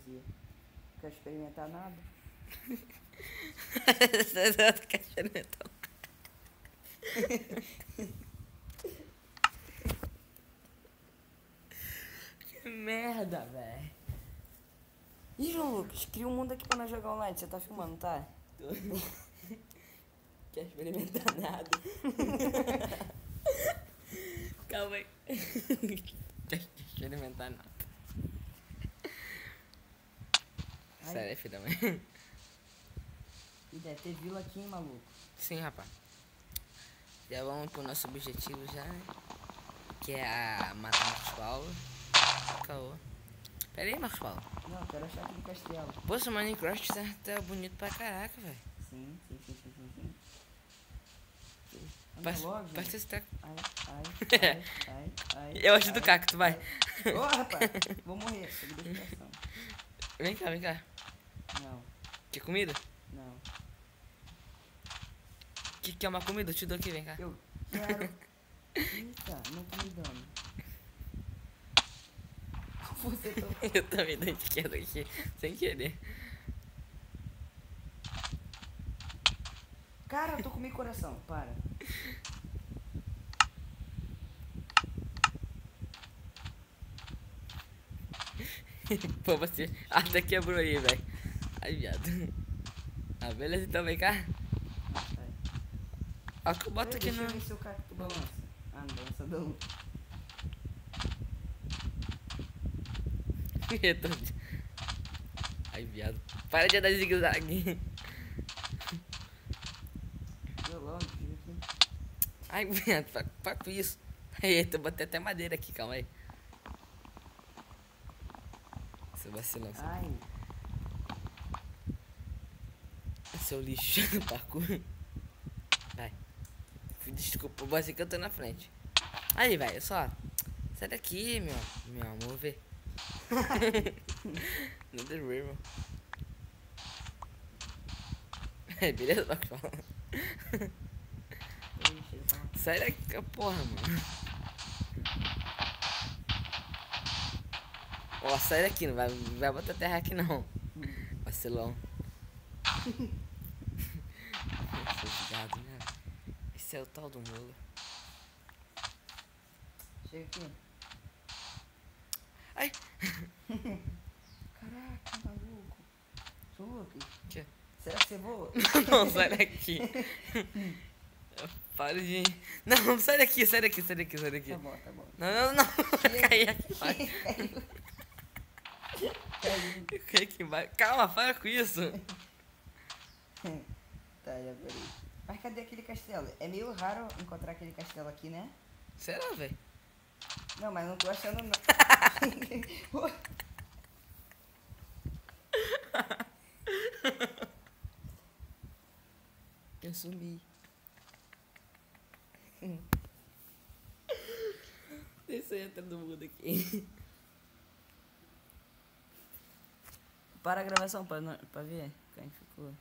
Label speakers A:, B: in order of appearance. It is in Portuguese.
A: poesia. Quer experimentar nada?
B: Quer experimentar? Que merda, velho.
A: Ih, João Lucas, cria um mundo aqui pra nós jogar online. Você tá filmando, tá?
B: Quer experimentar nada? Calma aí. Quer experimentar nada?
A: Ai.
B: Sério, filho da mãe?
A: E deve ter vila aqui, hein, maluco?
B: Sim, rapaz. Já vamos pro nosso objetivo já, né? Que é a matar Marcos Paulo. Caô. Pera aí, Marcos Paulo.
A: Não, eu quero achar aquele castelo.
B: Pô, esse Minecraft tá bonito pra caraca, velho.
A: Sim. Anda logo, gente.
B: Parece que você tá...
A: Ai.
B: Eu ajudo o cacto, vai.
A: Ô, rapaz, vou morrer. Segura a expressão.
B: Vem cá.
A: Não.
B: Quer comida?
A: Não.
B: Que é uma comida? Eu te dou aqui, vem cá.
A: Eu quero... Eita, não tô me dando. Você tá...
B: Eu também dei queda aqui, sem querer.
A: Cara, eu tô com meu coração. Para.
B: Pô, você até quebrou aí, velho. Ai, viado. Ah, beleza, então vem cá.
A: Ai.
B: Ó, que eu boto aqui
A: Deixa
B: no...
A: eu ver se o cacto balança. Ah, não balança não.
B: Ai, viado. Para de andar de zigue-zague.
A: Eu logo, fica aqui.
B: Ai, viado, para com isso. Eita, eu botei até madeira aqui, calma aí. Seu vacilão,
A: Ai.
B: seu lixo no parkour. Vai. Desculpa, você que eu tô na frente. Aí, velho, só. Sai daqui, meu amor, vê. No The River. Beleza, Marcos Paulo? Sai daqui, porra, mano. Ó, sai daqui, não vai botar terra aqui não. Vacilão. Obrigado, né? Esse é o tal do mulo.
A: Chega aqui.
B: Ai!
A: Caraca, maluco. Sou louco.
B: Que?
A: Será que você voa?
B: Não, sai daqui. Para de... Não, sai daqui.
A: Tá bom.
B: Não.
A: Chega.
B: Caí aqui embaixo.
A: Caiu.
B: Eu caí aqui embaixo. Calma, para com isso.
A: Tá, já parei. Mas cadê aquele castelo? É meio raro encontrar aquele castelo aqui, né?
B: Será, velho?
A: Não, mas não tô achando não. Eu sumi.
B: Deixa eu entrar no mundo aqui.
A: Para a gravação pra ver como ficou.